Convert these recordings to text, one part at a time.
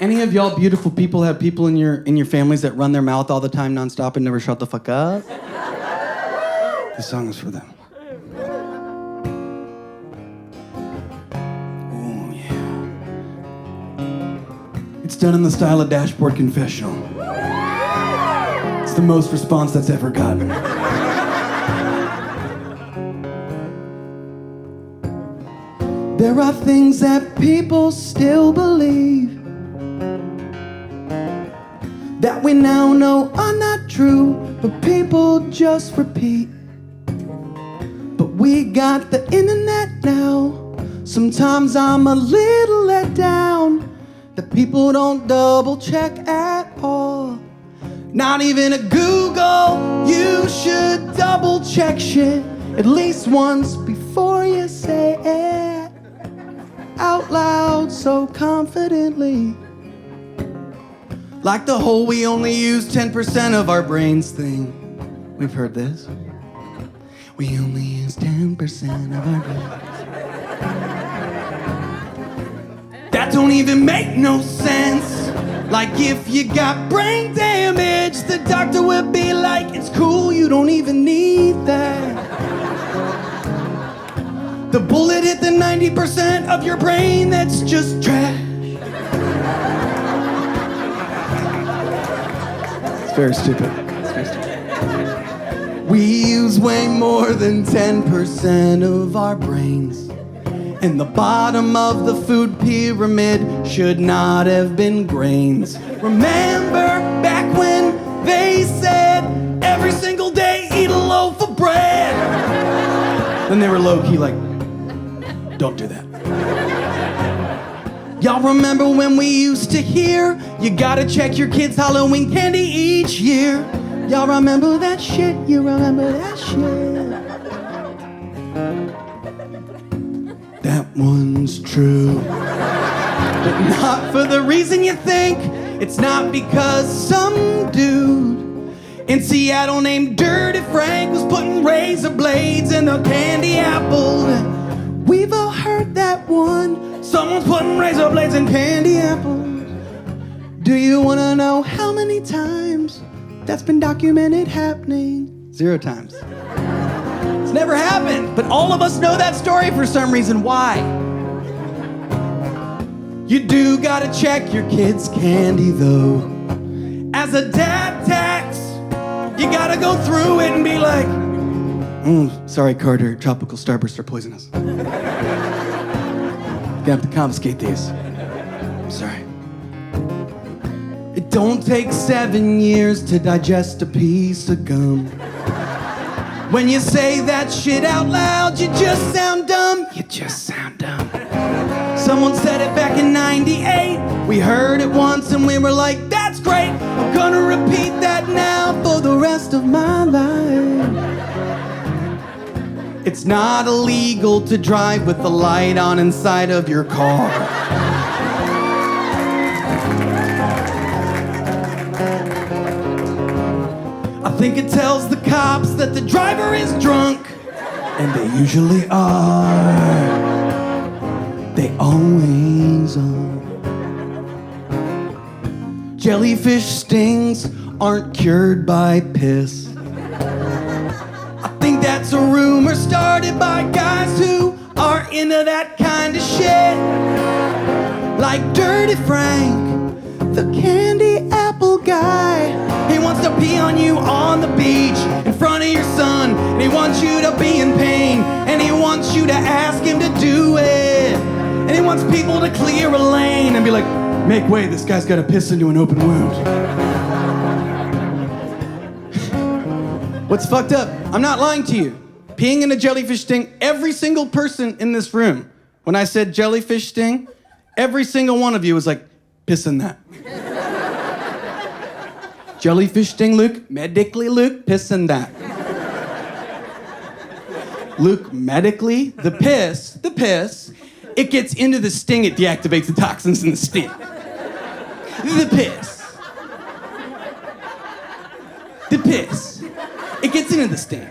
Any of y'all beautiful people have people in your families that run their mouth all the time nonstop and never shut the fuck up? This song is for them. Oh, yeah. It's done in the style of Dashboard Confessional. It's the most response that's ever gotten. There are things that people still believe that we now know are not true, but people just repeat. But we got the internet now. Sometimes I'm a little let down that people don't double check at all. Not even a Google. You should double check shit at least once before you say it out loud so confidently. Like the whole we only use 10% of our brains thing. We've heard this. We only use 10% of our brains. That don't even make no sense. Like if you got brain damage, the doctor would be like, it's cool, you don't even need that. The bullet hit the 90% of your brain that's just trash. Very stupid. We use way more than 10% of our brains. And the bottom of the food pyramid should not have been grains. Remember back when they said every single day eat a loaf of bread? Then they were low-key like, don't do that. Y'all remember when we used to hear, you gotta check your kids' Halloween candy each year? Y'all remember that shit? You remember that shit? That one's true. But not for the reason you think. It's not because some dude in Seattle named Dirty Frank was putting razor blades in a candy apple. We've all heard that one. Someone's putting razor blades in candy apples. Do you want to know how many times that's been documented happening? 0 times. It's never happened, but all of us know that story for some reason. Why? You do gotta check your kids' candy though. As a dad tax, you gotta go through it and be like, sorry, Carter, tropical starbursts are poisonous. You have to confiscate these. I'm sorry. It don't take 7 years to digest a piece of gum. When you say that shit out loud, you just sound dumb. You just sound dumb. Someone said it back in '98. We heard it once and we were like, that's great. I'm gonna repeat that now for the rest of my life. It's not illegal to drive with the light on inside of your car. I think it tells the cops that the driver is drunk, and they usually are. They always are. Jellyfish stings aren't cured by piss. I think that's a rumor started by guys who are into that kind of shit. Like Dirty Frank, the candy apple guy. He wants to pee on you on the beach in front of your son. And he wants you to be in pain. And he wants you to ask him to do it. And he wants people to clear a lane and be like, make way, this guy's got to piss into an open wound. What's fucked up? I'm not lying to you. Peeing in a jellyfish sting, every single person in this room, when I said jellyfish sting, every single one of you was like, piss in that. Jellyfish sting, Luke, medically, Luke, piss in that. Luke, medically, the piss, it gets into the sting, it deactivates the toxins in the sting. The piss, it gets into the sting.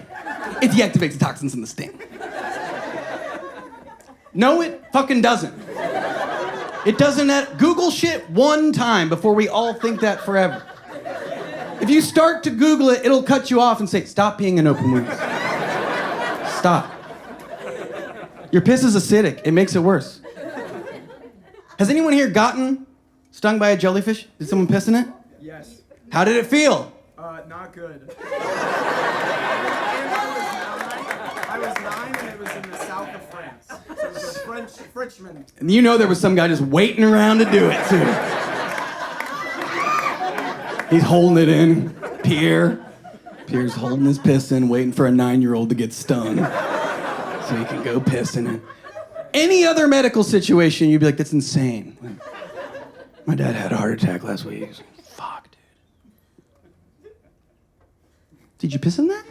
It deactivates the toxins in the sting. No, it fucking doesn't. It doesn't. Google shit one time before we all think that forever. If you start to Google it, it'll cut you off and say, stop peeing in open wounds. Stop. Your piss is acidic. It makes it worse. Has anyone here gotten stung by a jellyfish? Did someone piss in it? Yes. How did it feel? Not good. I was 9 and it was in the south of France. So it was a Frenchman. And you know there was some guy just waiting around to do it, too. He's holding it in. Pierre's holding his piss in, waiting for a 9-year-old to get stung so he can go piss in it. Any other medical situation, you'd be like, that's insane. My dad had a heart attack last week. Fuck, dude. Did you piss in that?